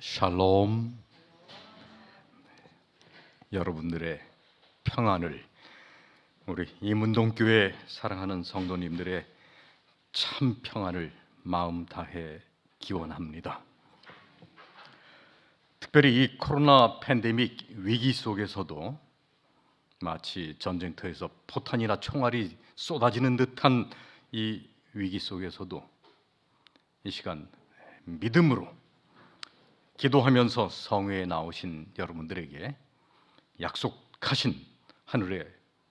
샬롬. 여러분들의 평안을, 우리 이문동교회 사랑하는 성도님들의 참 평안을 마음 다해 기원합니다. 특별히 이 코로나 팬데믹 위기 속에서도 마치 전쟁터에서 포탄이나 총알이 쏟아지는 듯한 이 위기 속에서도 이 시간 믿음으로 기도하면서 성회에 나오신 여러분들에게 약속하신 하늘의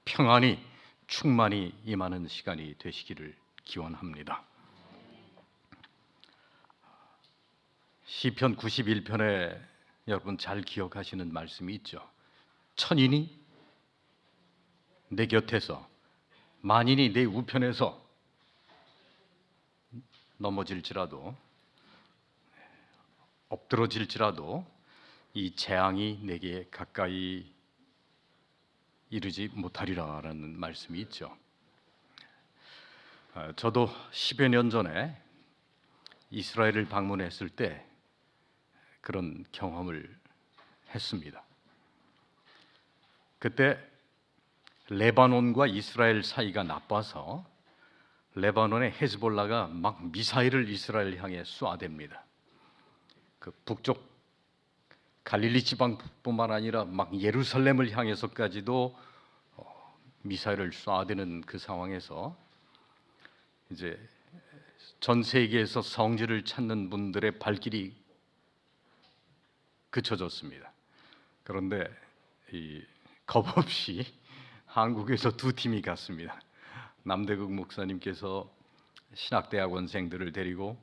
평안이 충만히 임하는 시간이 되시기를 기원합니다. 시편 91편에 여러분 잘 기억하시는 말씀이 있죠. 천인이 내 곁에서, 만인이 내 우편에서 넘어질지라도, 엎드러질지라도 이 재앙이 내게 가까이 이르지 못하리라라는 말씀이 있죠. 저도 10여 년 전에 이스라엘을 방문했을 때 그런 경험을 했습니다. 그때 레바논과 이스라엘 사이가 나빠서 레바논의 헤즈볼라가 막 미사일을 이스라엘 향해 쏘아댑니다. 그 북쪽 갈릴리 지방뿐만 아니라 막 예루살렘을 향해서까지도 미사일을 쏘아대는 그 상황에서 이제 전 세계에서 성지를 찾는 분들의 발길이 그쳐졌습니다. 그런데 겁없이 한국에서 두 팀이 갔습니다. 남대국 목사님께서 신학대학원생들을 데리고,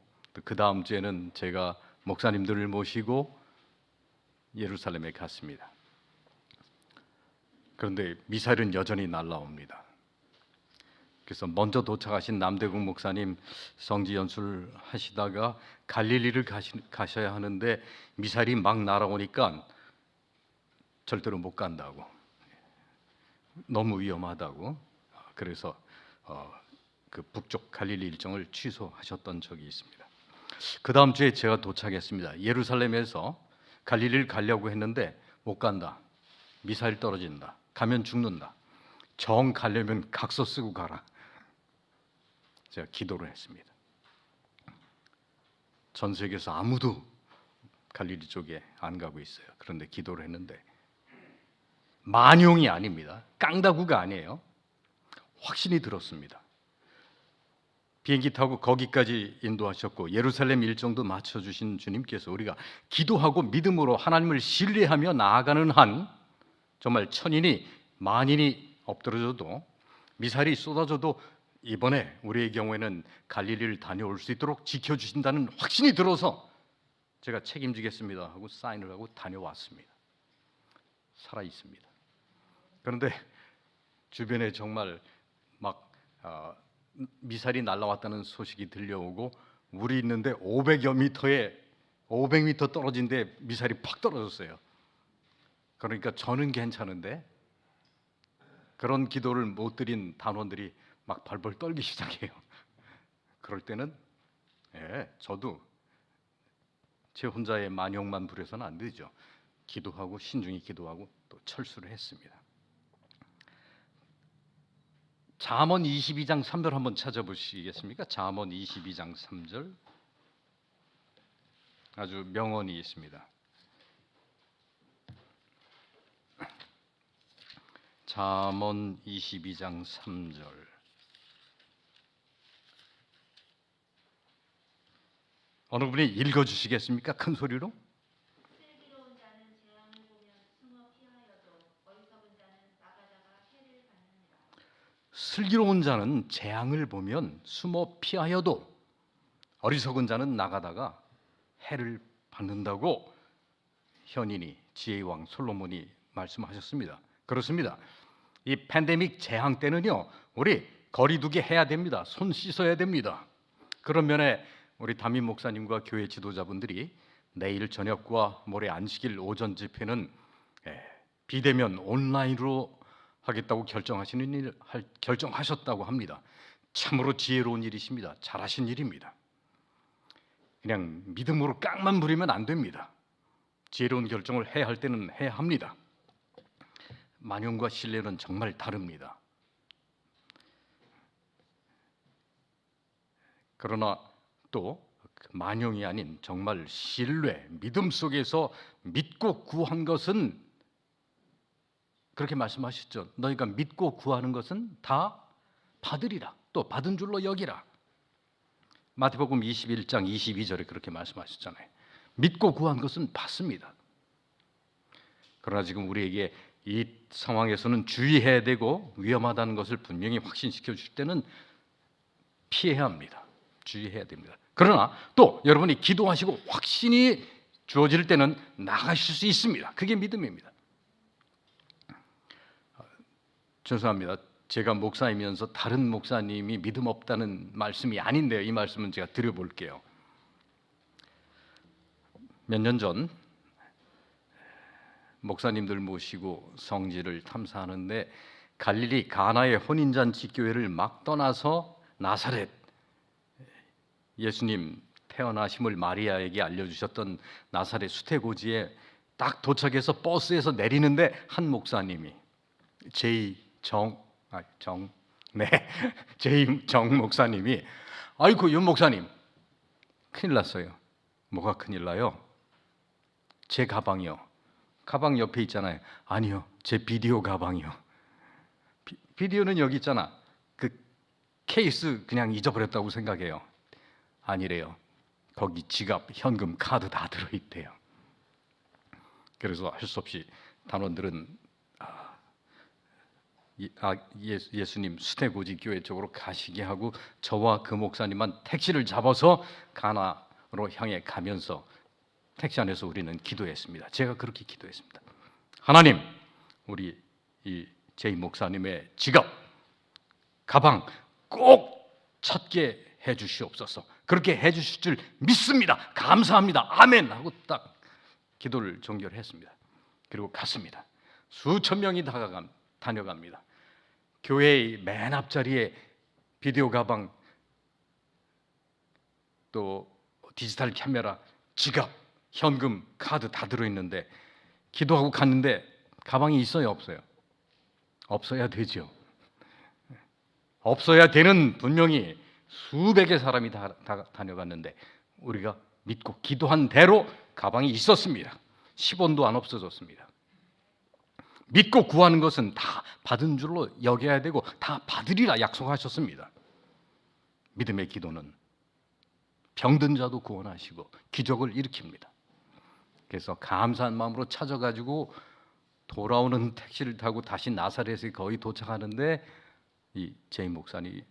그 다음 주에는 제가 목사님들을 모시고 예루살렘에 갔습니다. 그런데 미사일은 여전히 날아옵니다. 그래서 먼저 도착하신 남대국 목사님 성지 연수를 하시다가 갈릴리를 가셔야 하는데 미사일이 막 날아오니까 절대로 못 간다고, 너무 위험하다고, 그래서 그 북쪽 갈릴리 일정을 취소하셨던 적이 있습니다. 그 다음 주에 제가 도착했습니다. 예루살렘에서 갈릴리를 가려고 했는데 못 간다. 미사일 떨어진다. 가면 죽는다. 정 가려면 각서 쓰고 가라. 제가 기도를 했습니다. 전 세계에서 아무도 갈릴리 쪽에 안 가고 있어요. 그런데 기도를 했는데 만용이 아닙니다. 깡다구가 아니에요. 확신이 들었습니다. 비행기 타고 거기까지 인도하셨고 예루살렘 일정도 맞춰주신 주님께서 우리가 기도하고 믿음으로 하나님을 신뢰하며 나아가는 한 정말 천인이 만인이 엎드러져도 미사일이 쏟아져도 이번에 우리의 경우에는 갈릴리를 다녀올 수 있도록 지켜주신다는 확신이 들어서 제가 책임지겠습니다 하고 사인을 하고 다녀왔습니다. 살아있습니다. 그런데 주변에 정말 막 미사일이 날아왔다는 소식이 들려오고 우리 있는데 500m 떨어진 데 미사일이 팍 떨어졌어요. 그러니까 저는 괜찮은데 그런 기도를 못 드린 단원들이 막 벌벌 떨기 시작해요. 그럴 때는 저도 제 혼자의 만용만 부려서는 안 되죠. 기도하고 신중히 기도하고 또 철수를 했습니다. 잠언 22장 3절 한번 찾아보시겠습니까? 잠언 22장 3절 아주 명언이 있습니다. 잠언 22장 3절 어느 분이 읽어주시겠습니까? 큰 소리로. 슬기로운 자는 재앙을 보면 숨어 피하여도 어리석은 자는 나가다가 해를 받느니라. 슬기로운 자는 재앙을 보면 숨어 피하여도 어리석은 자는 나가다가 해를 받는다고 현인이 지혜의 왕 솔로몬이 말씀하셨습니다. 그렇습니다. 이 팬데믹 재앙 때는요, 우리 거리두기 해야 됩니다. 손 씻어야 됩니다. 그런 면에 우리 담임 목사님과 교회 지도자분들이 내일 저녁과 모레 안식일 오전 집회는 비대면 온라인으로 하겠다고 결정하셨다고 합니다. 참으로 지혜로운 일이십니다. 잘하신 일입니다. 그냥 믿음으로 깡만 부리면 안 됩니다. 지혜로운 결정을 해야 할 때는 해야 합니다. 만용과 신뢰는 정말 다릅니다. 그러나 또 만용이 아닌 정말 신뢰, 믿음 속에서 믿고 구한 것은 그렇게 말씀하셨죠. 너희가 믿고 구하는 것은 다 받으리라. 또 받은 줄로 여기라. 마태복음 21장 22절에 그렇게 말씀하셨잖아요. 믿고 구한 것은 받습니다. 그러나 지금 우리에게 이 상황에서는 주의해야 되고 위험하다는 것을 분명히 확신시켜 주실 때는 피해야 합니다. 주의해야 됩니다. 그러나 또 여러분이 기도하시고 확신이 주어질 때는 나가실 수 있습니다. 그게 믿음입니다. 죄송합니다. 제가 목사이면서 다른 목사님이 믿음 없다는 말씀이 아닌데요. 이 말씀은 제가 드려볼게요. 몇 년 전 목사님들 모시고 성지를 탐사하는데 갈릴리 가나의 혼인잔치 교회를 막 떠나서 나사렛 예수님 태어나심을 마리아에게 알려주셨던 나사렛 수태고지에 딱 도착해서 버스에서 내리는데 한 목사님이 제이정 목사님이 아이고 윤 목사님 큰일 났어요. 뭐가 큰일 나요? 제 가방이요. 가방 옆에 있잖아요. 아니요, 제 비디오 가방이요. 비디오는 여기 있잖아. 그 케이스 그냥 잊어버렸다고 생각해요. 아니래요. 거기 지갑, 현금, 카드 다 들어있대요. 그래서 할 수 없이 단원들은 예수님 수태고지 교회 쪽으로 가시게 하고 저와 그 목사님만 택시를 잡아서 가나로 향해 가면서 택시 안에서 우리는 기도했습니다. 제가 그렇게 기도했습니다. 하나님, 우리 이 제이 목사님의 지갑, 가방 꼭 찾게 해주시옵소서. 그렇게 해주실 줄 믿습니다. 감사합니다. 아멘 하고 딱 기도를 종결했습니다. 그리고 갔습니다. 수천 명이 다녀갑니다. 교회의 맨 앞자리에 비디오 가방, 또 디지털 카메라, 지갑, 현금, 카드 다 들어있는데 기도하고 갔는데 가방이 있어요, 없어요? 없어야 되죠. 없어야 되는 분명히 수백의 사람이 다 다녀갔는데 우리가 믿고 기도한 대로 가방이 있었습니다. 10원도 안 없어졌습니다. 믿고 구하는 것은 다 받은 줄로 여겨야 되고 다 받으리라 약속하셨습니다. 믿음의 기도는 병든 자도 구원하시고 기적을 일으킵니다. 그래서 감사한 마음으로 찾아가지고 돌아오는 택시를 타고 다시 나사렛에 거의 도착하는데 이 제이 목사님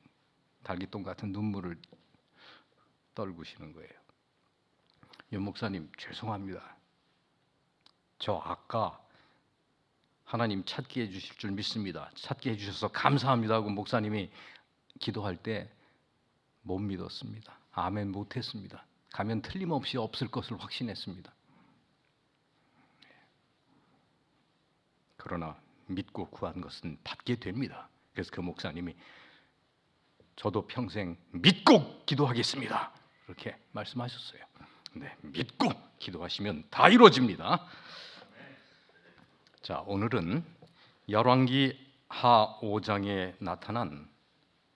달기똥 같은 눈물을 떨구시는 거예요. 윤 목사님 죄송합니다. 저 아까 하나님 찾게 해주실 줄 믿습니다. 찾게 해주셔서 감사합니다 하고 목사님이 기도할 때 못 믿었습니다. 아멘 못했습니다. 가면 틀림없이 없을 것을 확신했습니다. 그러나 믿고 구한 것은 받게 됩니다. 그래서 그 목사님이 저도 평생 믿고 기도하겠습니다. 그렇게 말씀하셨어요. 네, 믿고 기도하시면 다 이루어집니다. 자, 오늘은 열왕기 하 5장에 나타난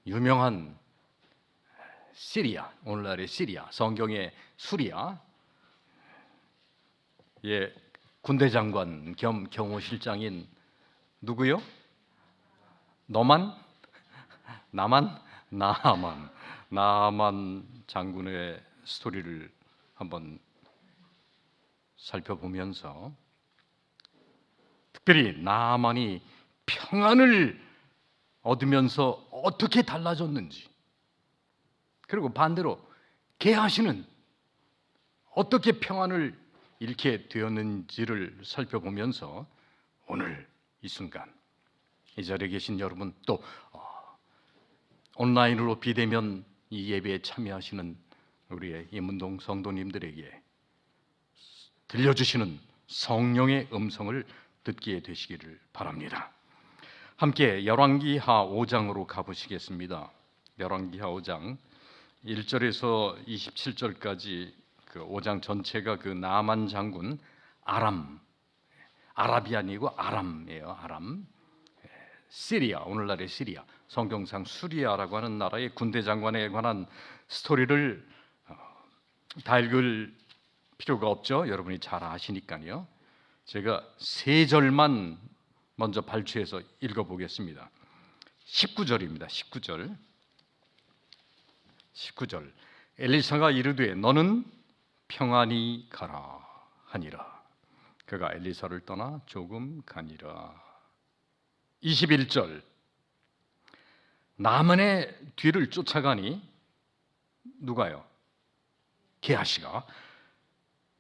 유명한 시리아, 오늘날의 시리아, 성경의 수리아의 군대 장관 겸 경호실장인 누구요? 나아만 장군의 스토리를 한번 살펴보면서 특별히 나아만이 평안을 얻으면서 어떻게 달라졌는지, 그리고 반대로 게하시는 어떻게 평안을 잃게 되었는지를 살펴보면서 오늘 이 순간 이 자리에 계신 여러분, 또 온라인으로 비대면 이 예배에 참여하시는 우리의 임문동 성도님들에게 들려주시는 성령의 음성을 듣게 되시기를 바랍니다. 함께 열왕기하 5장으로 가보시겠습니다. 열왕기하 5장 1절에서 27절까지 그 5장 전체가 그 나아만 장군 아랍이 아니고 아람이에요. 아람. 시리아, 오늘날의 시리아. 성경상 수리아라고 하는 나라의 군대 장관에 관한 스토리를 다 읽을 필요가 없죠. 여러분이 잘 아시니까요. 제가 세 절만 먼저 발췌해서 읽어보겠습니다. 19절입니다. 19절. 엘리사가 이르되 너는 평안히 가라 하니라. 그가 엘리사를 떠나 조금 가니라. 21절. 나만의 뒤를 쫓아가니 누가요? 게하시가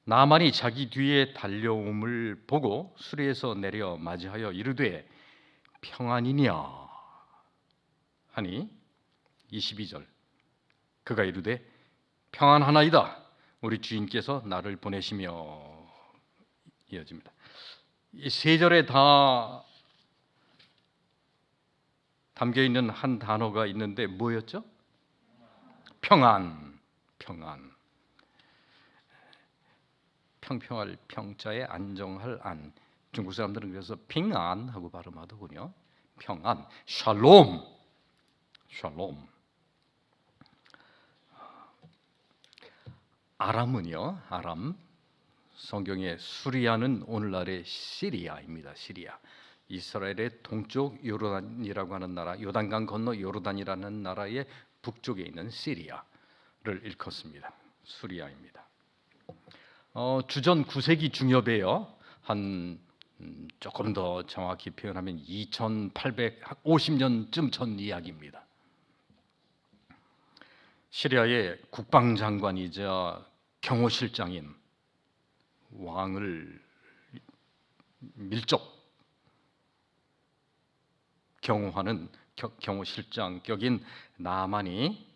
나만이 자기 뒤에 달려옴을 보고 수리에서 내려 맞이하여 이르되 평안이냐 하니 22절. 그가 이르되 평안하나이다. 우리 주인께서 나를 보내시며 이어집니다. 이 세 절에 다 담겨 있는 한 단어가 있는데 뭐였죠? 평안. 평평할 평자에 안정할 안. 중국 사람들은 그래서 핑안 하고 발음하더군요. 평안, 샬롬. 아람은요, 아람 성경의 수리아는 오늘날의 시리아입니다. 시리아. 이스라엘의 동쪽 요르단이라고 하는 나라, 요단강 건너 요르단이라는 나라의 북쪽에 있는 시리아를 일컫습니다. 수리아입니다. 주전 9세기 중엽에요. 한 조금 더 정확히 표현하면 2850년쯤 전 이야기입니다. 시리아의 국방장관이자 경호실장인 왕을 밀접 경호하는 경호실장격인 나만이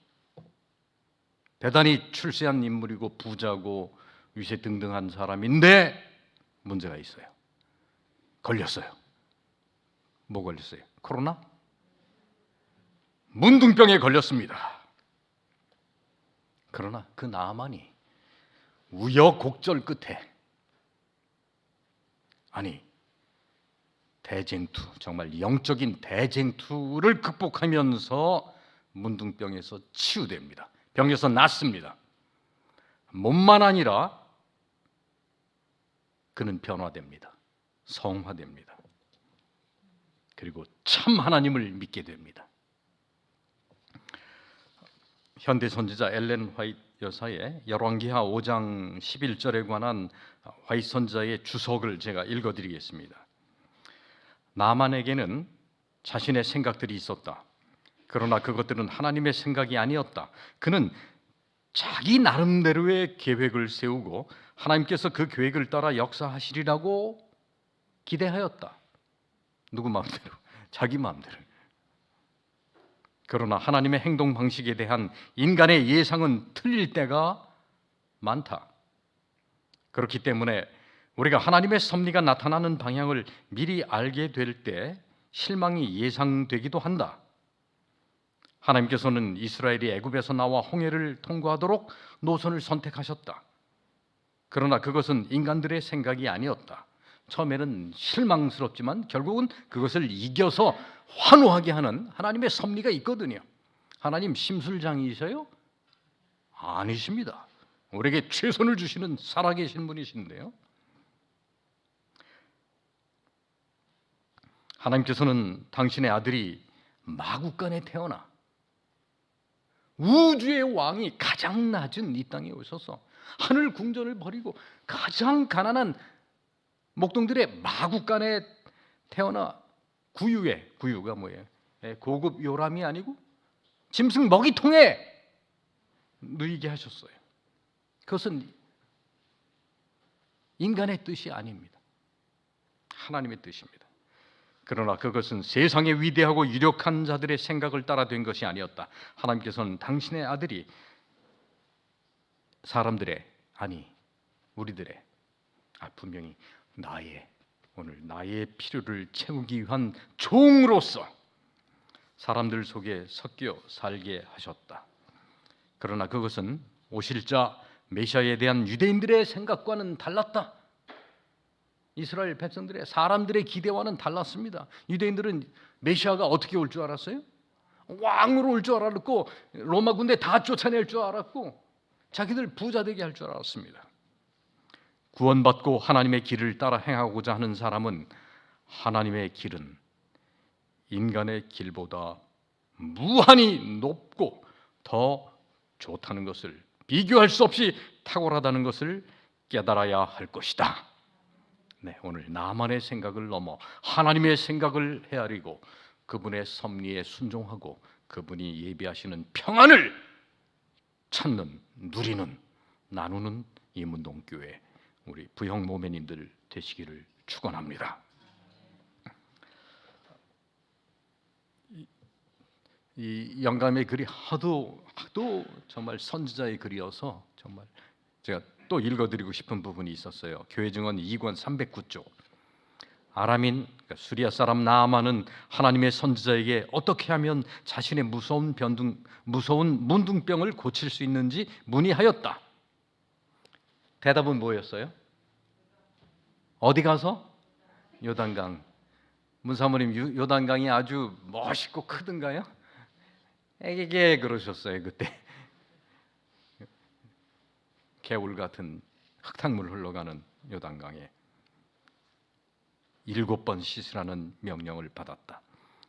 대단히 출세한 인물이고 부자고 위세등등한 사람인데 문제가 있어요. 걸렸어요. 뭐 걸렸어요? 코로나? 문둥병에 걸렸습니다. 그러나 그 나만이 우여곡절 끝에 대쟁투, 정말 영적인 대쟁투를 극복하면서 문둥병에서 치유됩니다. 병에서 낫습니다. 몸만 아니라 그는 변화됩니다. 성화됩니다. 그리고 참 하나님을 믿게 됩니다. 현대 선지자 엘렌 화이트 여사의 열왕기하 5장 11절에 관한 화이트 선지자의 주석을 제가 읽어드리겠습니다. 나만에게는 자신의 생각들이 있었다. 그러나 그것들은 하나님의 생각이 아니었다. 그는 자기 나름대로의 계획을 세우고 하나님께서 그 계획을 따라 역사하시리라고 기대하였다. 누구 마음대로? 자기 마음대로. 그러나 하나님의 행동 방식에 대한 인간의 예상은 틀릴 때가 많다. 그렇기 때문에 우리가 하나님의 섭리가 나타나는 방향을 미리 알게 될 때 실망이 예상되기도 한다. 하나님께서는 이스라엘이 애굽에서 나와 홍해를 통과하도록 노선을 선택하셨다. 그러나 그것은 인간들의 생각이 아니었다. 처음에는 실망스럽지만 결국은 그것을 이겨서 환호하게 하는 하나님의 섭리가 있거든요. 하나님 심술장이셔요? 아니십니다. 우리에게 최선을 주시는 살아계신 분이신데요. 하나님께서는 당신의 아들이 마구간에 태어나 우주의 왕이 가장 낮은 이 땅에 오셔서 하늘 궁전을 버리고 가장 가난한 목동들의 마구간에 태어나 구유가 뭐예요? 고급 요람이 아니고 짐승 먹이통에 누이게 하셨어요. 그것은 인간의 뜻이 아닙니다. 하나님의 뜻입니다. 그러나 그것은 세상의 위대하고 유력한 자들의 생각을 따라 된 것이 아니었다. 하나님께서는 당신의 아들이 사람들의, 우리들의, 분명히 나의 필요를 채우기 위한 종으로서 사람들 속에 섞여 살게 하셨다. 그러나 그것은 오실 자 메시아에 대한 유대인들의 생각과는 달랐다. 이스라엘 백성들의 사람들의 기대와는 달랐습니다. 유대인들은 메시아가 어떻게 올 줄 알았어요? 왕으로 올 줄 알았고 로마 군대 다 쫓아낼 줄 알았고 자기들 부자 되게 할 줄 알았습니다. 구원받고 하나님의 길을 따라 행하고자 하는 사람은 하나님의 길은 인간의 길보다 무한히 높고 더 좋다는 것을, 비교할 수 없이 탁월하다는 것을 깨달아야 할 것이다. 네, 오늘 나만의 생각을 넘어 하나님의 생각을 헤아리고 그분의 섭리에 순종하고 그분이 예비하시는 평안을 찾는, 누리는, 나누는 이문동교회 우리 부형 모매님들 되시기를 축원합니다. 이 영감의 글이 하도 정말 선지자의 글이어서 정말 제가 또 읽어드리고 싶은 부분이 있었어요. 교회 증언 2권 309쪽. 아람인 그러니까 수리아 사람 나아만은 하나님의 선지자에게 어떻게 하면 자신의 무서운 문둥병을 고칠 수 있는지 문의하였다. 대답은 뭐였어요? 어디 가서? 요단강. 문사모님 요단강이 아주 멋있고 크던가요? 에게게 그러셨어요 그때. 개울 같은 흙탕물 흘러가는 요단강에 7번 씻으라는 명령을 받았다.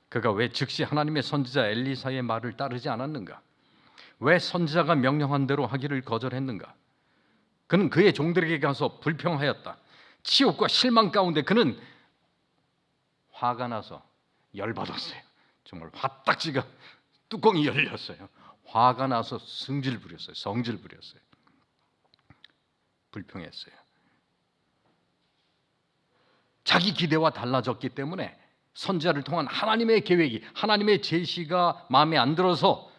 그가 왜 즉시 하나님의 선지자 엘리사의 말을 따르지 않았는가? 왜 선지자가 명령한 대로 하기를 거절했는가? 그는 그의 종들에게 가서 불평하였다. 치욕과 실망 가운데 그는 화가 나서 열받았어요. 정말 화딱지가 뚜껑이 열렸어요. 화가 나서 성질 부렸어요. 불평했어요. 자기 기대와 달라졌기 때문에 선지자를 통한 하나님의 계획이, 하나님의 제시가 마음에 안 들어서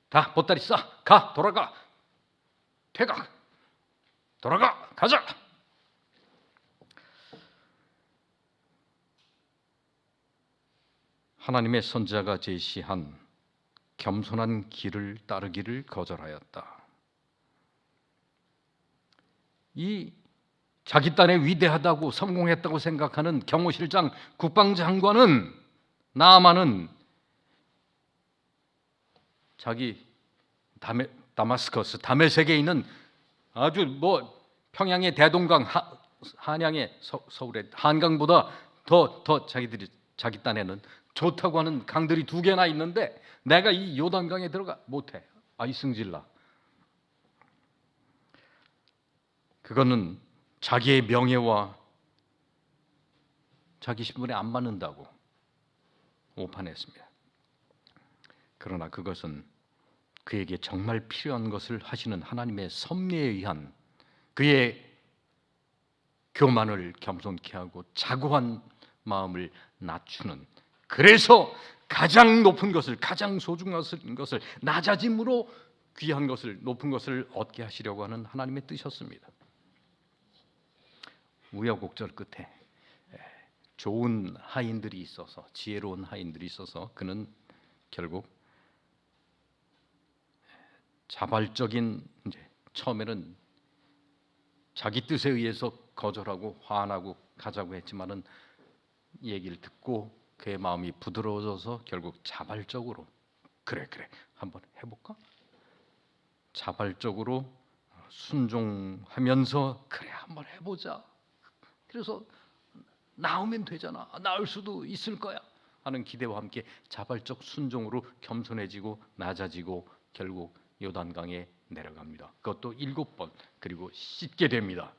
다 보따리 싸, 가, 돌아가, 퇴각, 돌아가, 가자. 하나님의 선지자가 제시한 겸손한 길을 따르기를 거절하였다. 이 자기 딴에 위대하다고 성공했다고 생각하는 경호실장 국방장관은 나아만은 자기 다마스커스 다메섹에 있는 아주 평양의 대동강, 한양의 서울의 한강보다 더 자기 딴에는 좋다고 하는 강들이 2개나 있는데 내가 이 요단강에 들어가 못해. 이승질나. 그거는 자기의 명예와 자기 신분에 안 맞는다고 오판했습니다. 그러나 그것은 그에게 정말 필요한 것을 하시는 하나님의 섭리에 의한 그의 교만을 겸손케 하고 자고한 마음을 낮추는, 그래서 가장 높은 것을, 가장 소중한 것을 낮아짐으로 귀한 것을, 높은 것을 얻게 하시려고 하는 하나님의 뜻이었습니다. 우여곡절 끝에 좋은 하인들이 있어서, 지혜로운 하인들이 있어서 그는 결국 자발적인, 처음에는 자기 뜻에 의해서 거절하고 화나고 가자고 했지만은 얘기를 듣고 그의 마음이 부드러워져서 결국 자발적으로 그래 한번 해볼까? 자발적으로 순종하면서 그래 한번 해보자. 그래서 나오면 되잖아. 나을 수도 있을 거야 하는 기대와 함께 자발적 순종으로 겸손해지고 낮아지고 결국 요단강에 내려갑니다. 그것도 7번. 그리고 씻게 됩니다.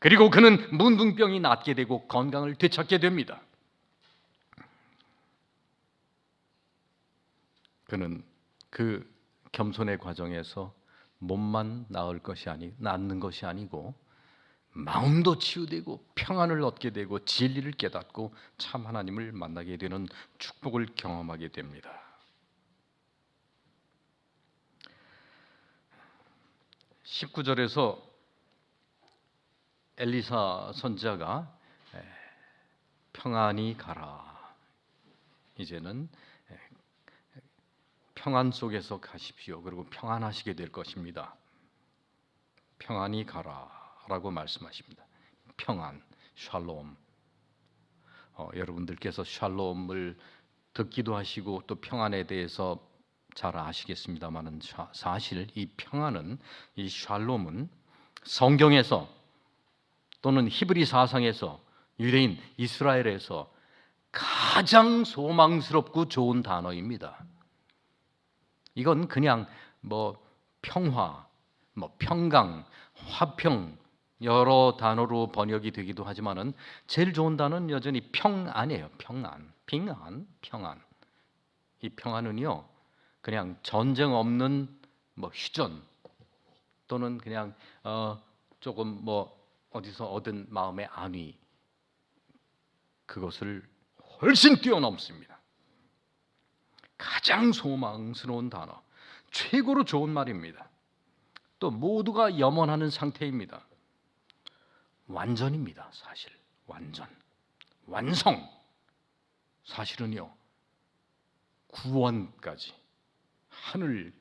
그리고 그는 문둥병이 낫게 되고 건강을 되찾게 됩니다. 그는 그 겸손의 과정에서 몸만 낫는 것이 아니고 마음도 치유되고 평안을 얻게 되고 진리를 깨닫고 참 하나님을 만나게 되는 축복을 경험하게 됩니다. 19절에서 엘리사 선지자가 평안히 가라. 이제는 평안 속에서 가십시오. 그리고 평안하시게 될 것입니다. 평안히 가라 하라고 말씀하십니다. 평안, 샬롬. 여러분들께서 샬롬을 듣기도 하시고 또 평안에 대해서 잘 아시겠습니다만은 사실 이 평안은, 이 샬롬은 성경에서 또는 히브리 사상에서, 유대인 이스라엘에서 가장 소망스럽고 좋은 단어입니다. 이건 그냥 평화, 평강, 화평 여러 단어로 번역이 되기도 하지만은 제일 좋은 단어는 여전히 평안이에요. 평안. 이 평안은요, 그냥 전쟁 없는 휴전 또는 그냥 조금 어디서 얻은 마음의 안위, 그것을 훨씬 뛰어넘습니다. 가장 소망스러운 단어, 최고로 좋은 말입니다. 또 모두가 염원하는 상태입니다. 완전입니다. 사실 완성. 사실은요, 구원까지, 하늘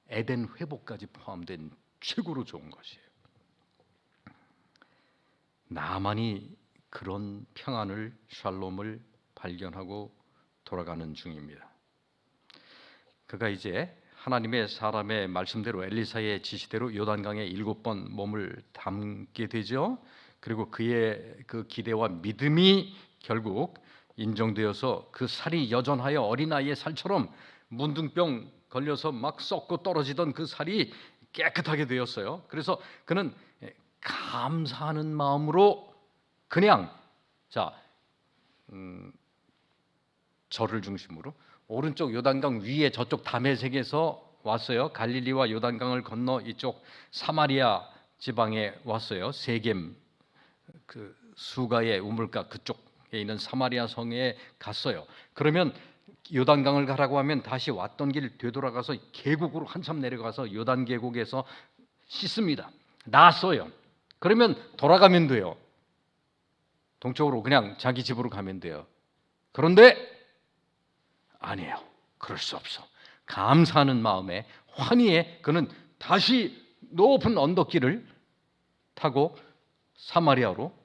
에덴 회복까지 포함된 최고로 좋은 것이에요. 나만이 그런 평안을, 샬롬을 발견하고 돌아가는 중입니다. 그가 이제 하나님의 사람의 말씀대로, 엘리사의 지시대로 요단강에 7번 몸을 담게 되죠. 그리고 그의 그 기대와 믿음이 결국 인정되어서 그 살이 여전하여 어린아이의 살처럼 문둥병 걸려서 막 썩고 떨어지던 그 살이 깨끗하게 되었어요. 그래서 그는 감사하는 마음으로 그냥 절을 중심으로 오른쪽 요단강 위에 저쪽 다메섹에서 왔어요. 갈릴리와 요단강을 건너 이쪽 사마리아 지방에 왔어요. 세겜, 그 수가의 우물가 그쪽에 있는 사마리아 성에 갔어요. 그러면 요단강을 가라고 하면 다시 왔던 길 되돌아가서 계곡으로 한참 내려가서 요단 계곡에서 씻습니다. 나았어요. 그러면 돌아가면 돼요. 동쪽으로 그냥 자기 집으로 가면 돼요. 그런데 아니에요. 그럴 수 없어. 감사하는 마음에, 환희에 그는 다시 높은 언덕길을 타고 사마리아로,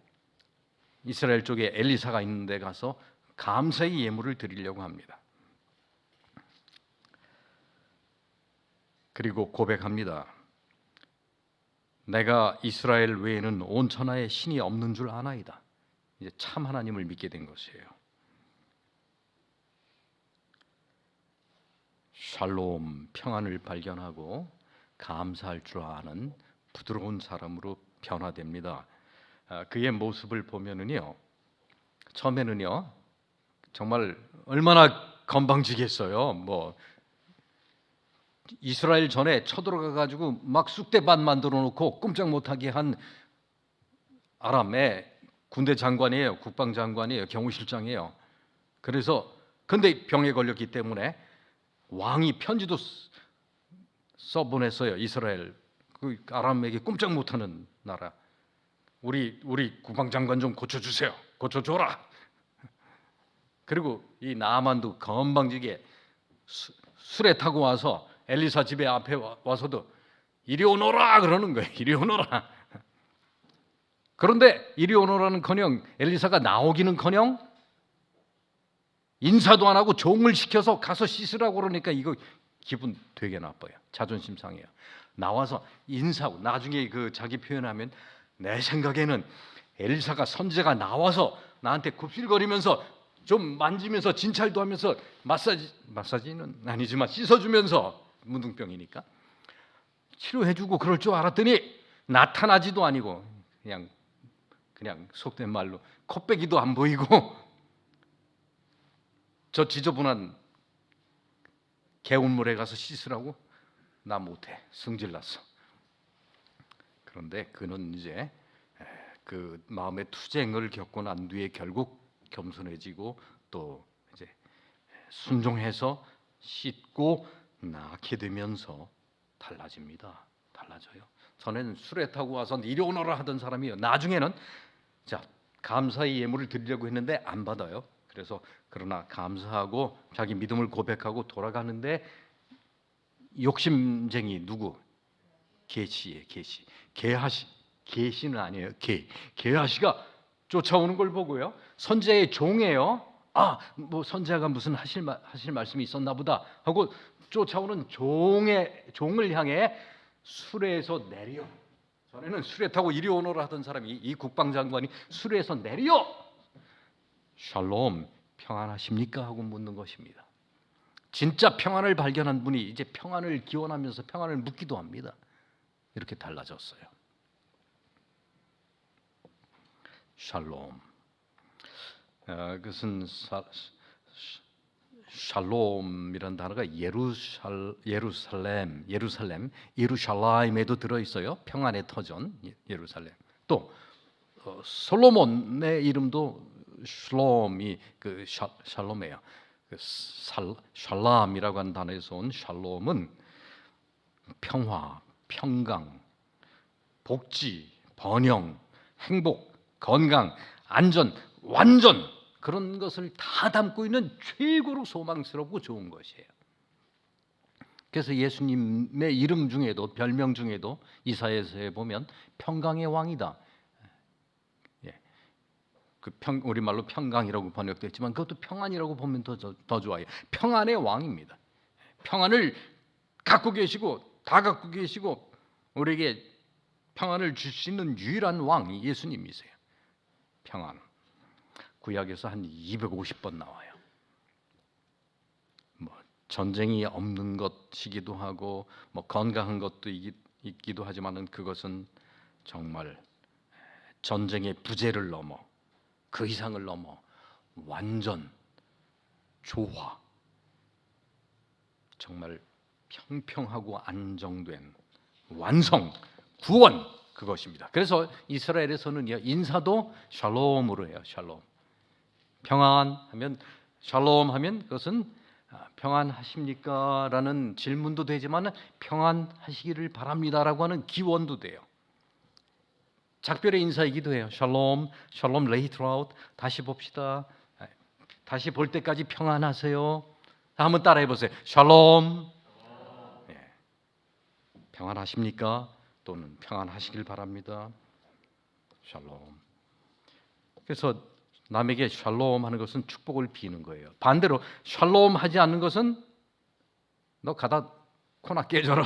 이스라엘 쪽에 엘리사가 있는 데 가서 감사의 예물을 드리려고 합니다. 그리고 고백합니다. 내가 이스라엘 외에는 온 천하에 신이 없는 줄 아나이다. 이제 참 하나님을 믿게 된 것이에요. 샬롬, 평안을 발견하고 감사할 줄 아는 부드러운 사람으로 변화됩니다. 그의 모습을 보면은요, 처음에는요 정말 얼마나 건방지겠어요. 이스라엘 전에 쳐들어가 가지고 막 쑥대밭 만들어 놓고 꼼짝 못하게 한 아람의 군대 장관이에요. 국방장관이에요. 경호실장이에요. 그래서 근데 병에 걸렸기 때문에 왕이 편지도 써보냈어요. 이스라엘 그 아람에게 꼼짝 못하는 나라, 우리 국방장관 좀 고쳐주세요. 고쳐줘라. 그리고 이 나아만도 건방지게 술에 타고 와서 엘리사 집에 앞에 와서도 이리 오너라 그러는 거예요. 이리 오너라. 그런데 이리 오너라는커녕 엘리사가 나오기는커녕 인사도 안 하고 종을 시켜서 가서 씻으라고 그러니까 이거 기분 되게 나빠요. 자존심 상해요. 나와서 인사하고 나중에 그 자기 표현하면 내 생각에는 엘리사가 선지자가 나와서 나한테 굽실거리면서 좀 만지면서 진찰도 하면서 마사지는 아니지만 씻어주면서 문둥병이니까 치료해주고 그럴 줄 알았더니 나타나지도 아니고 그냥 속된 말로 코빼기도 안 보이고 저 지저분한 개운물에 가서 씻으라고? 나 못해. 승질났어. 그런데 그는 이제 그 마음의 투쟁을 겪고 난 뒤에 결국 겸손해지고 또 이제 순종해서 씻고 낳게 되면서 달라집니다. 달라져요. 전에는 술에 타고 와서 이리 오너라 하던 사람이요. 나중에는 감사의 예물을 드리려고 했는데 안 받아요. 그래서 그러나 감사하고 자기 믿음을 고백하고 돌아가는데 욕심쟁이 누구? 게하시. 게시는 아니에요. 게하시가 쫓아오는 걸 보고요. 선지자의 종이에요. 뭐 선지자가 무슨 하실 말씀이 있었나 보다 하고 쫓아오는 종을 향해 수레에서 내려. 전에는 수레 타고 이리 오너라 하던 사람이, 이 국방장관이 수레에서 내려 샬롬 평안하십니까 하고 묻는 것입니다. 진짜 평안을 발견한 분이 이제 평안을 기원하면서 평안을 묻기도 합니다. 이렇게 달라졌어요. 샬롬. 그것은 샬롬이라는 단어가 예루살렘에도 들어 있어요. 평안의 터전 예루살렘. 또 솔로몬의 이름도 샬롬이 그 샬롬이에요. 그 샬람이라고 하는 단어에서 온 샬롬은 평화, 평강, 복지, 번영, 행복, 건강, 안전, 완전, 그런 것을 다 담고 있는 최고로 소망스럽고 좋은 것이에요. 그래서 예수님의 이름 중에도, 별명 중에도 이사야서에 보면 평강의 왕이다. 우리말로 평강이라고 번역됐지만 그것도 평안이라고 보면 더 좋아요. 평안의 왕입니다. 평안을 갖고 계시고, 다 갖고 계시고, 우리에게 평안을 줄 수 있는 유일한 왕이 예수님이세요. 평안. 구약에서 한 250번 나와요. 뭐 전쟁이 없는 것이기도 하고, 뭐 건강한 것도 있기도 하지만은 그것은 정말 전쟁의 부재를 넘어, 그 이상을 넘어 완전 조화, 정말 평평하고 안정된 완성, 구원, 그것입니다. 그래서 이스라엘에서는요, 인사도 샬롬으로 해요. 샬롬. 평안하면, 샬롬 하면 그것은 평안하십니까? 라는 질문도 되지만 평안하시기를 바랍니다라고 하는 기원도 돼요. 작별의 인사이기도 해요. 샬롬, 샬롬 레이트라웃. 다시 봅시다. 다시 볼 때까지 평안하세요. 한번 따라해 보세요. 샬롬. 평안하십니까? 또는 평안하시길 바랍니다. 샬롬. 그래서 남에게 샬롬 하는 것은 축복을 비는 거예요. 반대로 샬롬 하지 않는 것은 너 가다 코나 깨져라.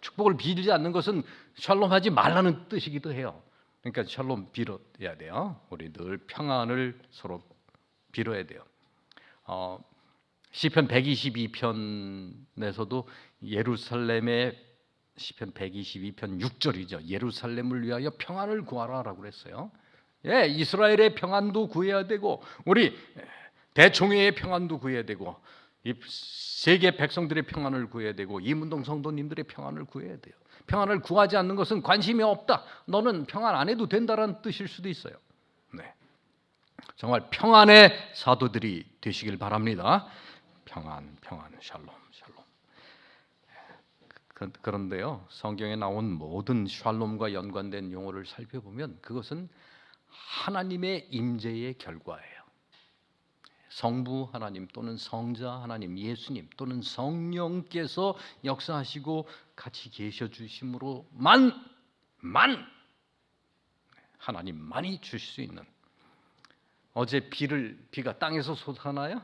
축복을 빌지 않는 것은 샬롬 하지 말라는 뜻이기도 해요. 그러니까 샬롬 빌어야 돼요. 우리 늘 평안을 서로 빌어야 돼요. 시편 122편에서도 예루살렘의 시편 122편 6절이죠. 예루살렘을 위하여 평안을 구하라라고 그랬어요. 예, 이스라엘의 평안도 구해야 되고, 우리 대총회의 평안도 구해야 되고, 이 세계 백성들의 평안을 구해야 되고, 이문동 성도님들의 평안을 구해야 돼요. 평안을 구하지 않는 것은 관심이 없다, 너는 평안 안 해도 된다라는 뜻일 수도 있어요. 네, 정말 평안의 사도들이 되시길 바랍니다. 평안, 샬롬. 그런데요, 성경에 나온 모든 샬롬과 연관된 용어를 살펴보면 그것은 하나님의 임재의 결과예요. 성부 하나님 또는 성자 하나님, 예수님 또는 성령께서 역사하시고 같이 계셔 주심으로만 하나님만이 주실 수 있는. 어제 비가 땅에서 솟아나요?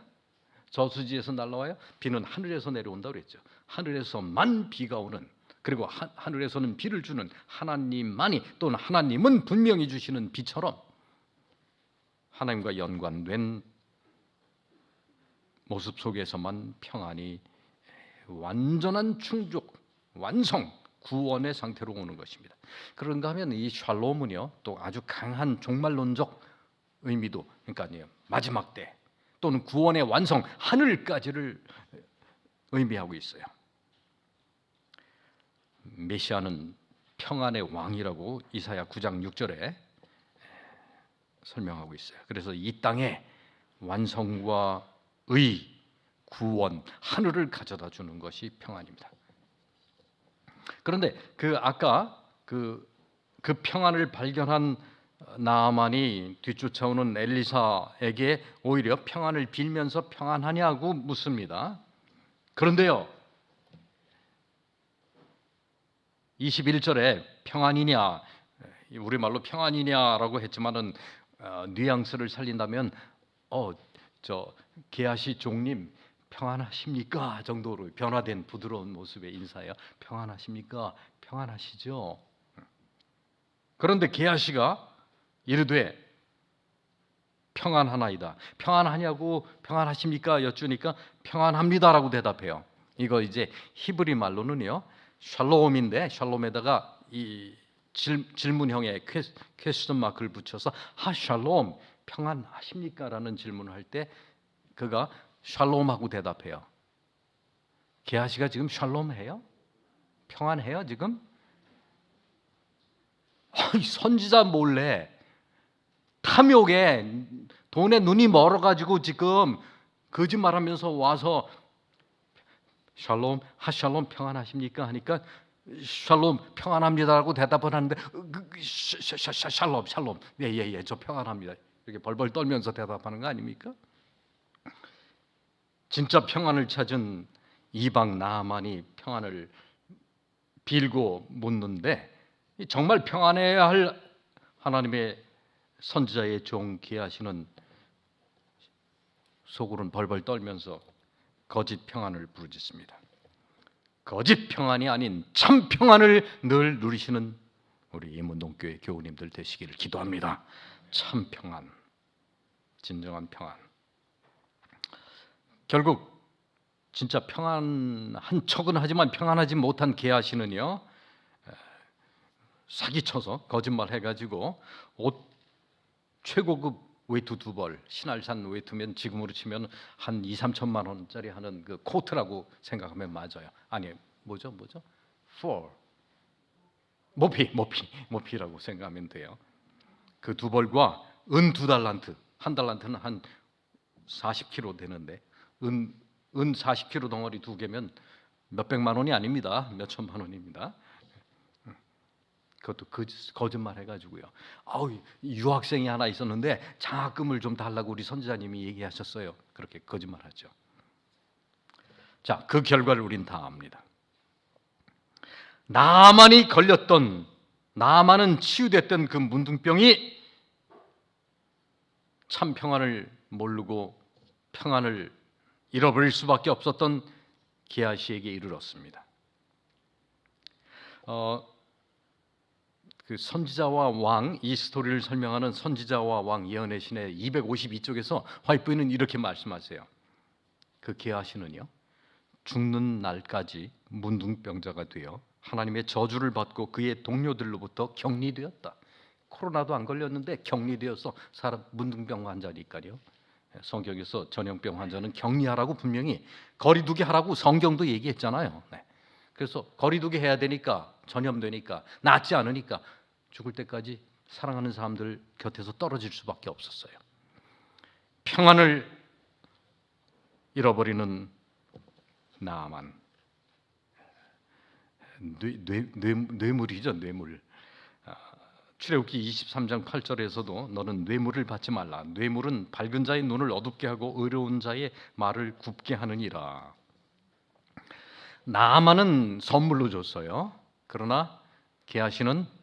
저수지에서 날라와요? 비는 하늘에서 내려온다고 그랬죠. 하늘에서만 비가 오는, 그리고 하늘에서는 비를 주는 하나님만이, 또는 하나님은 분명히 주시는 비처럼 하나님과 연관된 모습 속에서만 평안이 완전한 충족, 완성, 구원의 상태로 오는 것입니다. 그런가 하면 이 샬롬은요, 또 아주 강한 종말론적 의미도, 그러니까 마지막 때 또는 구원의 완성, 하늘까지를 의미하고 있어요. 메시아는 평안의 왕이라고 이사야 9장 6절에 설명하고 있어요. 그래서 이 땅에 완성과 의, 구원, 하늘을 가져다 주는 것이 평안입니다. 그런데 아까 그 평안을 발견한 나아만이 뒤쫓아오는 엘리사에게 오히려 평안을 빌면서 평안하냐고 묻습니다. 그런데요, 21절에 평안이냐 우리말로 평안이냐라고 했지만은 뉘앙스를 살린다면 저 게하시 종님 평안하십니까 정도로 변화된 부드러운 모습의 인사예요. 평안하십니까? 평안하시죠? 그런데 게하시가 이르되 평안하나이다. 평안하냐고 평안하십니까 여쭈니까 평안합니다라고 대답해요. 이거 이제 히브리 말로는요 샬롬인데 샬롬에다가 이 질문형의 퀘스천 마크를 붙여서 하샬롬 평안하십니까라는 질문을 할 때 그가 샬롬하고 대답해요. 게하시가 지금 샬롬해요? 평안해요 지금? 선지자 몰래 탐욕에 돈에 눈이 멀어가지고 지금 거짓말하면서 와서 샬롬 하샬롬 평안하십니까 하니까 샬롬 평안합니다라고 대답을 하는데 샬롬 예예예 저 평안합니다 이렇게 벌벌 떨면서 대답하는 거 아닙니까? 진짜 평안을 찾은 이방 나아만이 평안을 빌고 묻는데 정말 평안해야 할 하나님의 선지자의 종 게하시는 속으로는 벌벌 떨면서 거짓 평안을 부르짖습니다. 거짓 평안이 아닌 참 평안을 늘 누리시는 우리 임운동교회 교우님들 되시기를 기도합니다. 참 평안, 진정한 평안. 결국 진짜 평안한 척은 하지만 평안하지 못한 게하시는요 사기쳐서 거짓말 해가지고 옷 최고급 외투 2벌, 신할산 외투면 지금으로 치면 한 2-3천만 원짜리 하는 그 코트라고 생각하면 맞아요. 아니 뭐죠? 모피라고 생각하면 돼요. 그 2벌과 은 2달란트, 한 달란트는 한 40kg 되는데 은 40kg 덩어리 2개면 몇백만 원이 아닙니다. 몇천만 원입니다. 그것도 거짓말 해가지고요. 유학생이 하나 있었는데 장학금을 좀 달라고 우리 선지자님이 얘기하셨어요. 그렇게 거짓말하죠. 자, 그 결과를 우린 다 압니다. 나아만은 치유됐던 그 문둥병이 참 평안을 모르고 평안을 잃어버릴 수밖에 없었던 게하시에게 이르렀습니다. 그 선지자와 왕 이 스토리를 설명하는 선지자와 왕 예언의 신의 252쪽에서 화이트부인은 이렇게 말씀하세요. 그 게하시는요 죽는 날까지 문둥병자가 되어 하나님의 저주를 받고 그의 동료들로부터 격리되었다. 코로나도 안 걸렸는데 격리되어서 사람 문둥병 환자니까요. 성경에서 전염병 환자는 격리하라고 분명히 거리두기 하라고 성경도 얘기했잖아요. 그래서 거리두기 해야 되니까 전염되니까 낫지 않으니까 죽을 때까지 사랑하는 사람들 곁에서 떨어질 수밖에 없었어요. 평안을 잃어버리는 나아만 뇌물이죠. 뇌물. 출애굽기 23장 8절에서도 너는 뇌물을 받지 말라. 뇌물은 밝은 자의 눈을 어둡게 하고 의로운 자의 말을 굽게 하느니라. 나아만은 선물로 줬어요. 그러나 게하시는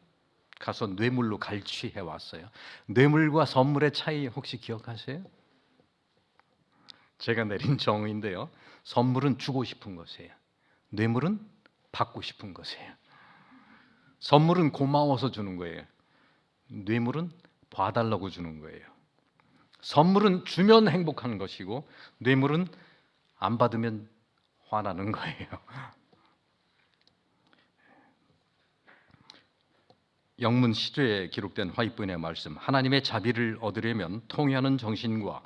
가서 뇌물로 갈취해 왔어요. 뇌물과 선물의 차이 혹시 기억하세요? 제가 내린 정의인데요. 선물은 주고 싶은 것이에요. 뇌물은 받고 싶은 것이에요. 선물은 고마워서 주는 거예요. 뇌물은 봐달라고 주는 거예요. 선물은 주면 행복한 것이고 뇌물은 안 받으면 화나는 거예요. 영문 시조에 기록된 화이트부인의 말씀, 하나님의 자비를 얻으려면 통회하는 정신과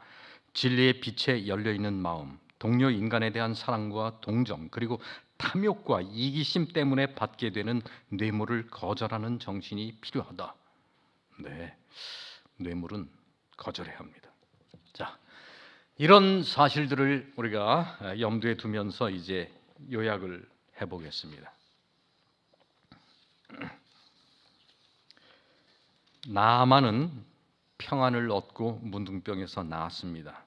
진리의 빛에 열려있는 마음, 동료 인간에 대한 사랑과 동정, 그리고 탐욕과 이기심 때문에 받게 되는 뇌물을 거절하는 정신이 필요하다. 네, 뇌물은 거절해야 합니다. 자, 이런 사실들을 우리가 염두에 두면서 이제 요약을 해보겠습니다. 나아만은 평안을 얻고 문둥병에서 나았습니다.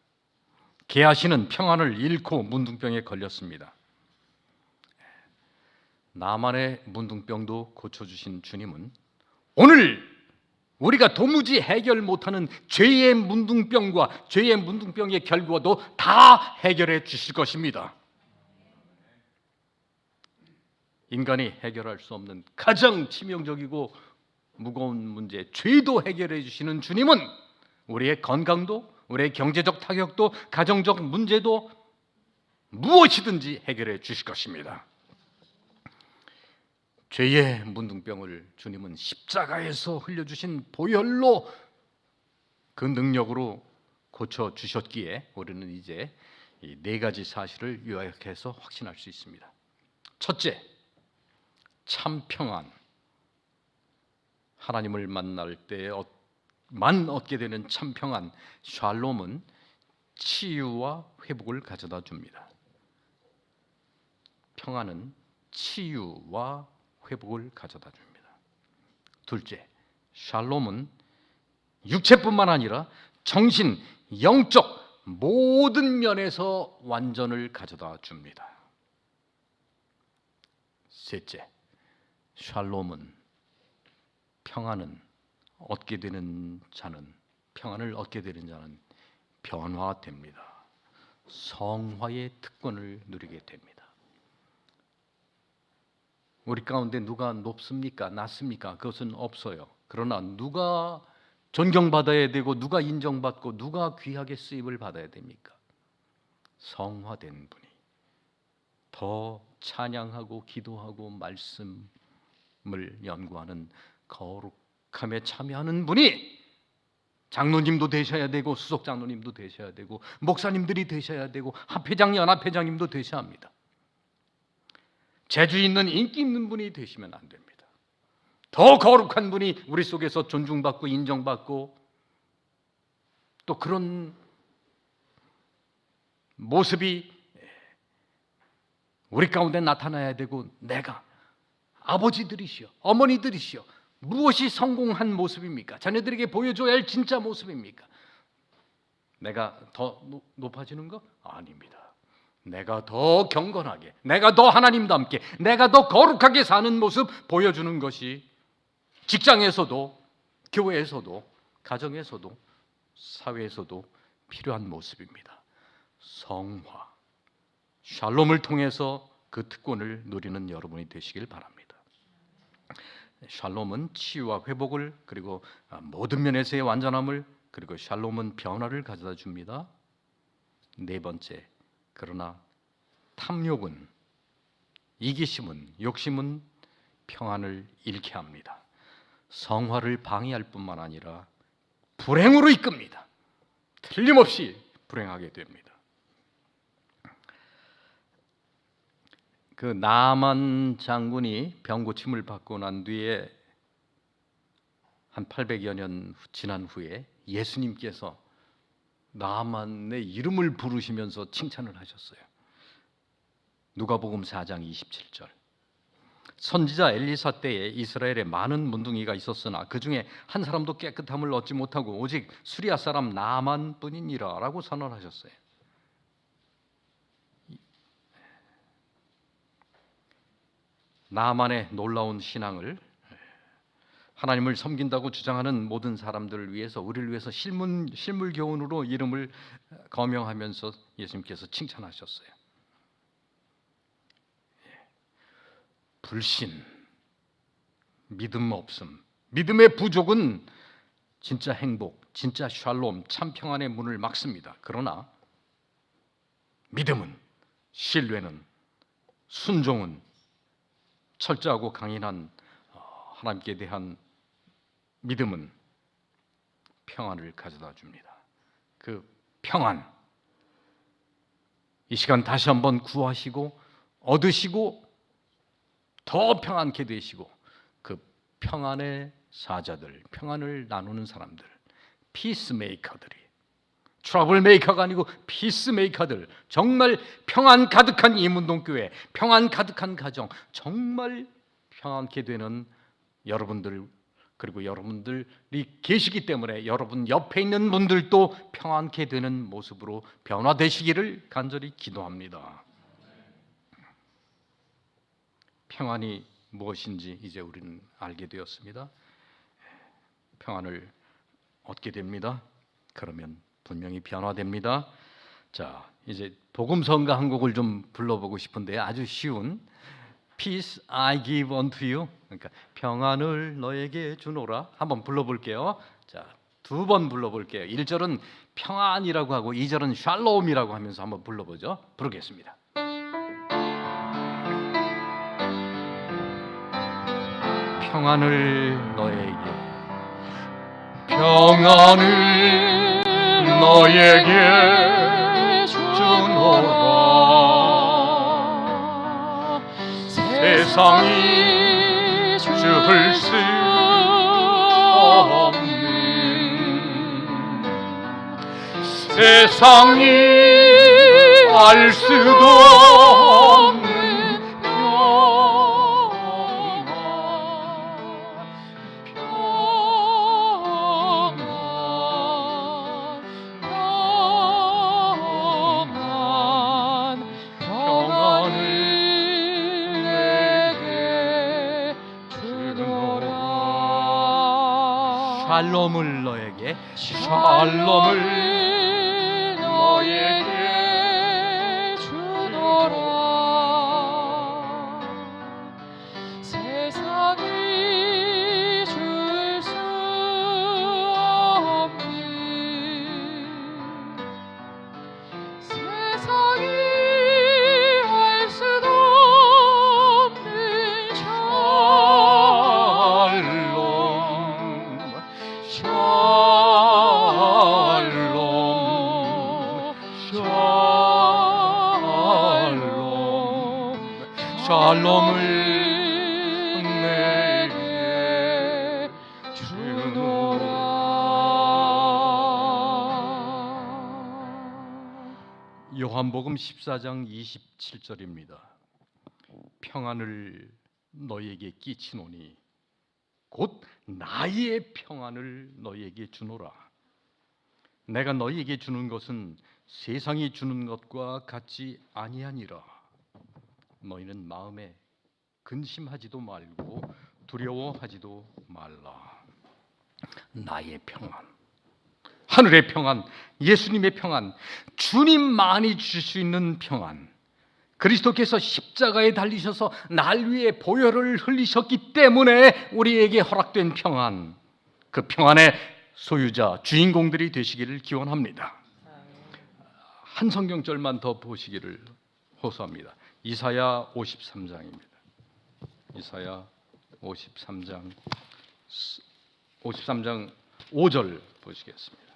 게하시는 평안을 잃고 문둥병에 걸렸습니다. 나만의 문둥병도 고쳐주신 주님은 오늘 우리가 도무지 해결 못하는 죄의 문둥병과 죄의 문둥병의 결과도 다 해결해 주실 것입니다. 인간이 해결할 수 없는 가장 치명적이고 무거운 문제, 죄도 해결해 주시는 주님은 우리의 건강도, 우리의 경제적 타격도, 가정적 문제도 무엇이든지 해결해 주실 것입니다. 죄의 문둥병을 주님은 십자가에서 흘려주신 보혈로 그 능력으로 고쳐주셨기에 우리는 이제 이 네 가지 사실을 요약해서 확신할 수 있습니다. 첫째, 참 평안. 하나님을 만날 때만 얻게 되는 참 평안, 샬롬은 치유와 회복을 가져다 줍니다. 평안은 치유와 회복을 가져다 줍니다. 둘째, 샬롬은 육체뿐만 아니라 정신, 영적 모든 면에서 완전을 가져다 줍니다. 셋째, 샬롬은 평안을 얻게 되는 자는 변화됩니다. 성화의 특권을 누리게 됩니다. 우리 가운데 누가 높습니까? 낮습니까? 그것은 없어요. 그러나 누가 존경받아야 되고 누가 인정받고 누가 귀하게 쓰임을 받아야 됩니까? 성화된 분이, 더 찬양하고 기도하고 말씀을 연구하는 거룩함에 참여하는 분이 장로님도 되셔야 되고 수석 장로님도 되셔야 되고 목사님들이 되셔야 되고 합회장, 연합회장님도 되셔야 합니다. 재주 있는 인기 있는 분이 되시면 안 됩니다. 더 거룩한 분이 우리 속에서 존중받고 인정받고 또 그런 모습이 우리 가운데 나타나야 되고, 내가 아버지들이시여 어머니들이시여 무엇이 성공한 모습입니까? 자녀들에게 보여줘야 할 진짜 모습입니까? 내가 더 높아지는 거? 아닙니다. 내가 더 경건하게, 내가 더 하나님과 함께, 내가 더 거룩하게 사는 모습 보여주는 것이 직장에서도, 교회에서도, 가정에서도, 사회에서도 필요한 모습입니다. 성화, 샬롬을 통해서 그 특권을 누리는 여러분이 되시길 바랍니다. 샬롬은 치유와 회복을, 그리고 모든 면에서의 완전함을, 그리고 샬롬은 변화를 가져다 줍니다. 네 번째, 그러나 탐욕은, 이기심은, 욕심은 평안을 잃게 합니다. 성화를 방해할 뿐만 아니라 불행으로 이끕니다. 틀림없이 불행하게 됩니다. 그 나만 장군이 병고침을 받고 난 뒤에 한 800여 년 지난 후에 예수님께서 나만의 이름을 부르시면서 칭찬을 하셨어요. 누가복음 4장 27절. 선지자 엘리사 때에 이스라엘에 많은 문둥이가 있었으나 그 중에 한 사람도 깨끗함을 얻지 못하고 오직 수리아 사람 나만뿐이니라 라고 선언하셨어요. 나만의 놀라운 신앙을, 하나님을 섬긴다고 주장하는 모든 사람들을 위해서, 우리를 위해서 실물교훈으로 이름을 거명하면서 예수님께서 칭찬하셨어요. 불신, 믿음 없음, 믿음의 부족은 진짜 행복, 진짜 샬롬, 참 평안의 문을 막습니다. 그러나 믿음은, 신뢰는, 순종은, 철저하고 강인한 하나님께 대한 믿음은 평안을 가져다 줍니다. 그 평안, 이 시간 다시 한번 구하시고 얻으시고 더 평안케 되시고, 그 평안의 사자들, 평안을 나누는 사람들, 피스메이커들이, 트러블 메이커가 아니고 피스메이커들, 정말 평안 가득한 이문동교회, 평안 가득한 가정, 정말 평안케 되는 여러분들, 그리고 여러분들이 계시기 때문에 여러분 옆에 있는 분들도 평안케 되는 모습으로 변화되시기를 간절히 기도합니다. 평안이 무엇인지 이제 우리는 알게 되었습니다. 평안을 얻게 됩니다. 그러면 분명히 변화됩니다. 자, 이제 복음성가 한 곡을 좀 불러보고 싶은데 아주 쉬운 Peace I give unto you. 그러니까 평안을 너에게 주노라. 한번 불러볼게요. 자, 두 번 불러볼게요. 1절은 평안이라고 하고 2절은 샬롬이라고 하면서 한번 불러보죠. 부르겠습니다. 평안을 너에게, 평안을 너에게 주노라. 세상이 줄 수 없는, 세상이 알 수도 없는 샬롬을 너에게, 샬롬을 너에게 주노라. 세상이 줄 수 없는, 세상이 알 수도 없는 샬롬을 내게 주노라. 요한복음 14장 27절입니다. 평안을 너희에게 끼치노니 곧 나의 평안을 너희에게 주노라. 내가 너희에게 주는 것은 세상이 주는 것과 같지 아니하니라. 너희는 마음에 근심하지도 말고 두려워하지도 말라. 나의 평안, 하늘의 평안, 예수님의 평안, 주님만이 주실 수 있는 평안, 그리스도께서 십자가에 달리셔서 날 위해 보혈을 흘리셨기 때문에 우리에게 허락된 평안, 그 평안의 소유자, 주인공들이 되시기를 기원합니다. 한 성경절만 더 보시기를 호소합니다. 이사야 53장입니다. 이사야 53장 5절 보시겠습니다.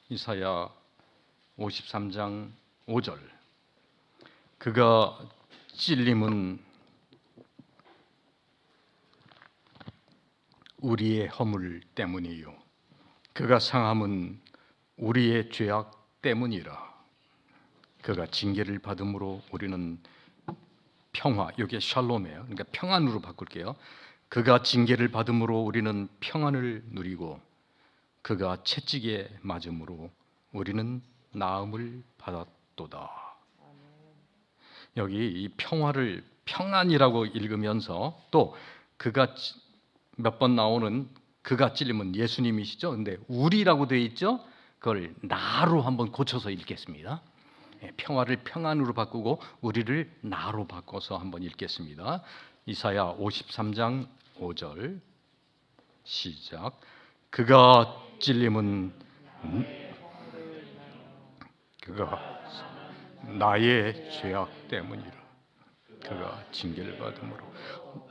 이사야 53장 5절. 그가 찔림은 우리의 허물 때문이요, 그가 상함은 우리의 죄악 때문이라. 그가 징계를 받음으로 우리는 평화, 이게 샬롬이에요. 그러니까 평안으로 바꿀게요. 그가 징계를 받음으로 우리는 평안을 누리고 그가 채찍에 맞음으로 우리는 나음을 받았도다. 여기 이 평화를 평안이라고 읽으면서 또 그가 몇 번 나오는 그가 찔림은 예수님이시죠. 근데 우리라고 되어 있죠. 그걸 나로 한번 고쳐서 읽겠습니다. 평화를 평안으로 바꾸고 우리를 나로 바꿔서 한번 읽겠습니다. 이사야 53장 5절 시작. 그가 찔림은 그가 나의 죄악 때문이라. 그가 징계를 받음으로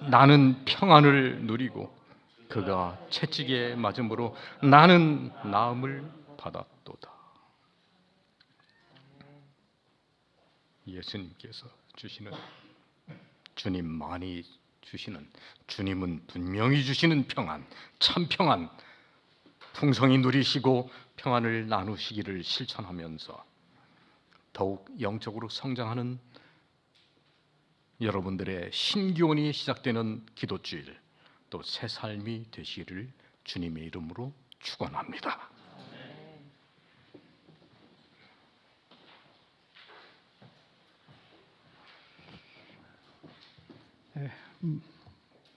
나는 평안을 누리고 그가 채찍에 맞음으로 나는 나음을 받았도다. 예수님께서 주시는, 주님만이 주시는, 주님은 분명히 주시는 평안, 참 평안, 풍성히 누리시고 평안을 나누시기를 실천하면서 더욱 영적으로 성장하는 여러분들의 신기원이 시작되는 기도주일, 또 새 삶이 되시기를 주님의 이름으로 축원합니다.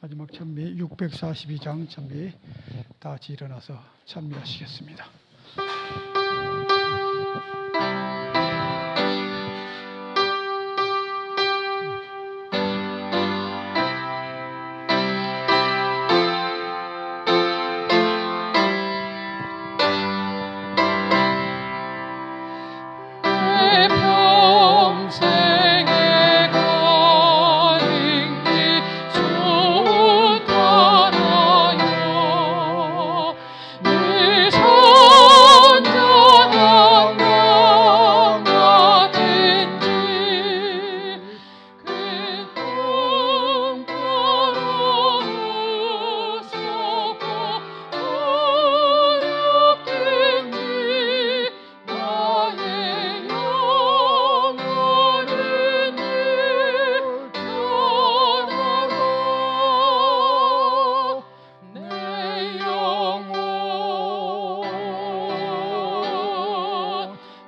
마지막 찬미 642장 찬미 다 같이 일어나서 찬미하시겠습니다. 내 평생에 가는 길 소탄하여 늘 선전한 영화든지 그 통포로 웃었고 어렵든지 나의 영혼은 늘 변하라 내 영혼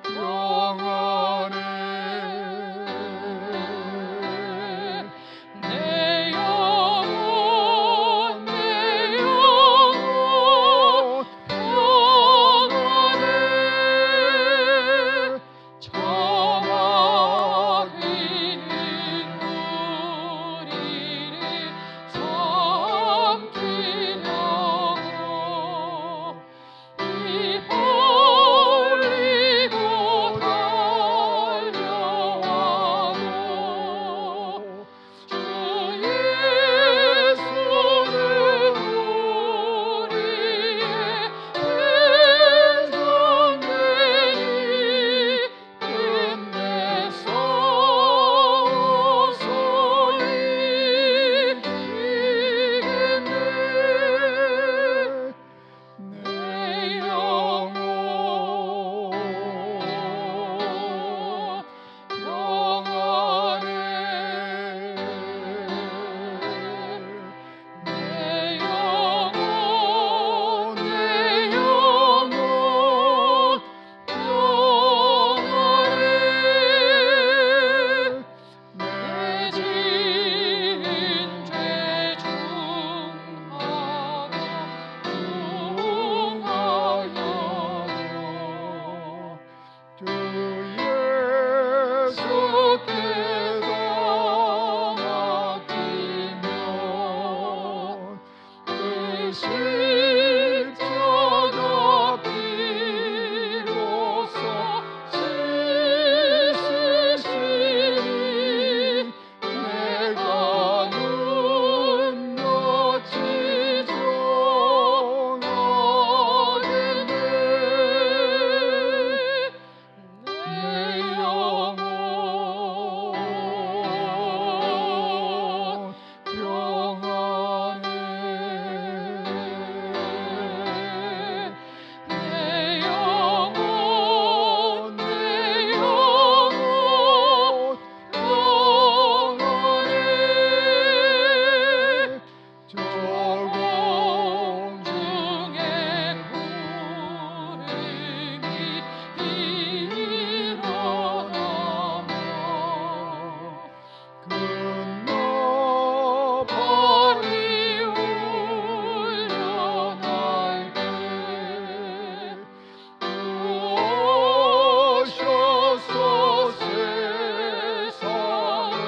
평안해 내 영혼 평안해 정하기는 우리를 삼키려고 이 벌리고 달려와도 주 예수는 우리의 대성되니 끝내 서서히 이기겠네 내 영혼 평안해 내 영혼 평안해 내 지은 죄 중하나 중하여도 주 예수께도 맡기면 그 십자가 피로써 씻으시니 내가 눈같이 정하겠네 내 영혼 평안해 내 영혼 평안해 조공 중에 구름이 일어나며 끝나발이 울려날 때 오셔서 세상을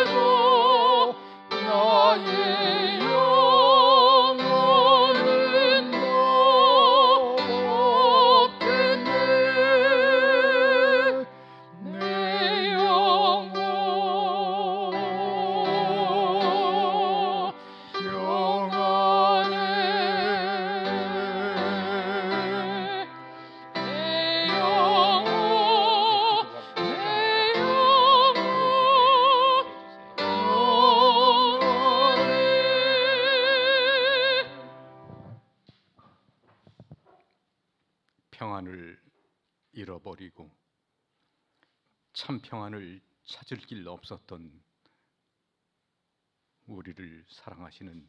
심판해도 나의 영혼은 없겠네 내 영혼 평안해 내 영혼 평안을 잃어버리고 참 평안을 찾을 길 없었던 우리를 사랑하시는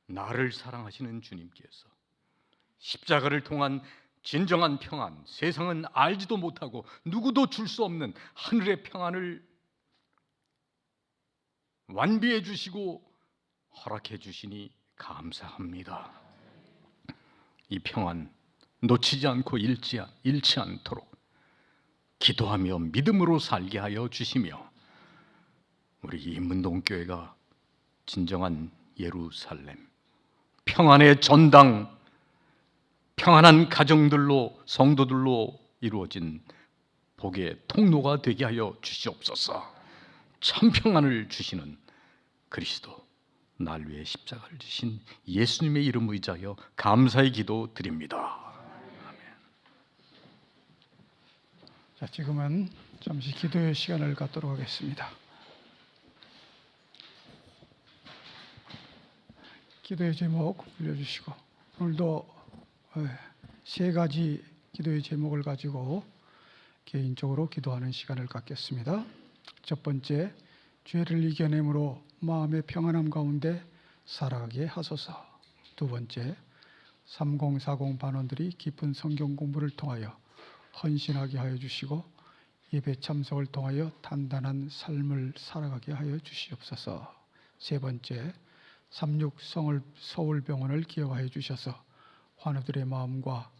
나를 사랑하시는 주님께서 십자가를 통한 진정한 평안, 세상은 알지도 못하고 누구도 줄 수 없는 하늘의 평안을 완비해 주시고 허락해 주시니 감사합니다. 이 평안 놓치지 않고 잃지 않도록 기도하며 믿음으로 살게 하여 주시며 우리 인문동교회가 진정한 예루살렘, 평안의 전당, 평안한 가정들로 성도들로 이루어진 복의 통로가 되게 하여 주시옵소서. 참 평안을 주시는 그리스도, 날 위해 십자가를 지신 예수님의 이름 의지하여 감사의 기도 드립니다. 자, 지금은 잠시 기도의 시간을 갖도록 하겠습니다. 기도의 제목 올려주시고, 오늘도 세 가지 기도의 제목을 가지고 개인적으로 기도하는 시간을 갖겠습니다. 첫 번째, 죄를 이겨냄으로 마음의 평안함 가운데 살아가게 하소서. 두 번째, 3040 반원들이 깊은 성경 공부를 통하여 헌신하게 하여 주시고 예배 참석을 통하여 단단한 삶을 살아가게 하여 주시옵소서. 세 번째, 36 서울병원을 기억하여 주셔서 환우들의 마음과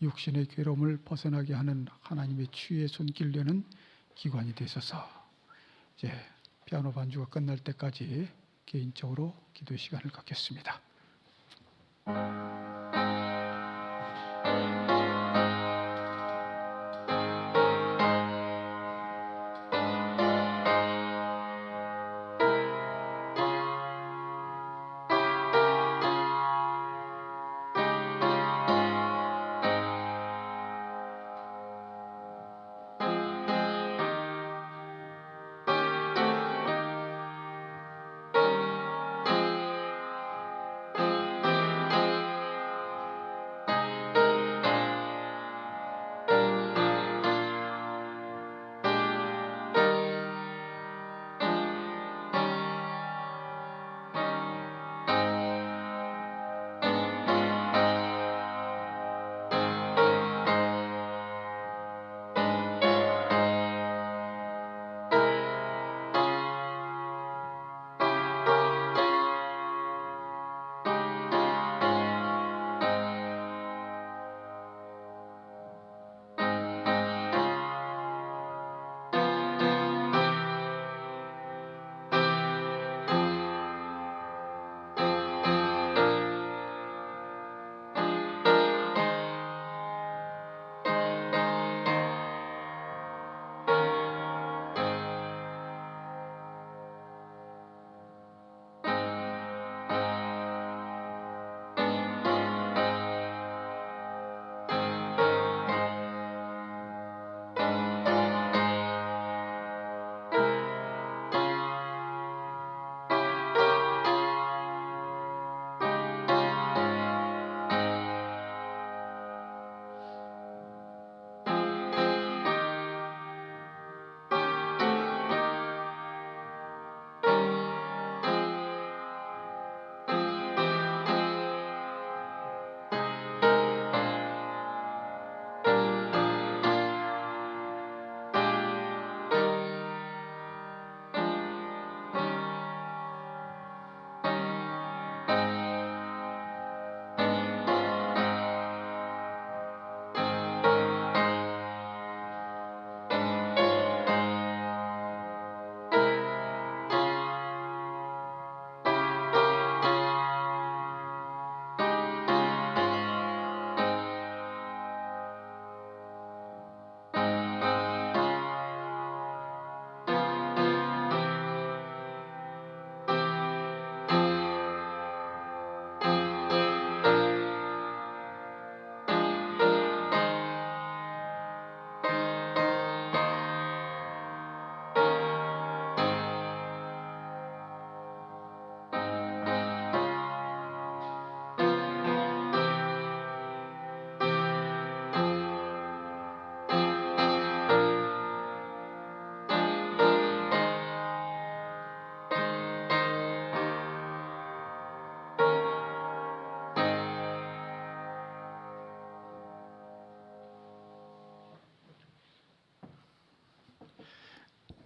육신의 괴로움을 벗어나게 하는 하나님의 치유의 손길되는 기관이 되소서. 이제 피아노 반주가 끝날 때까지 개인적으로 기도 시간을 갖겠습니다.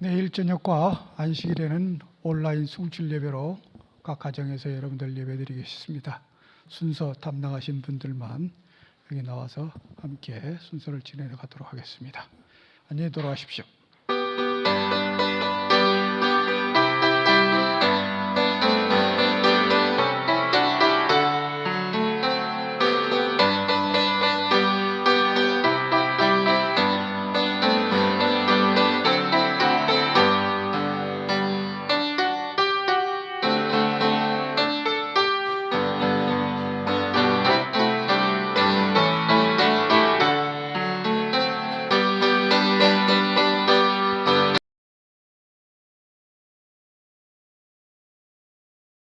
내일 저녁과 안식일에는 온라인 송출 예배로 각 가정에서 여러분들 예배드리겠습니다. 순서 담당하신 분들만 여기 나와서 함께 순서를 진행해 가도록 하겠습니다. 안녕히 돌아가십시오.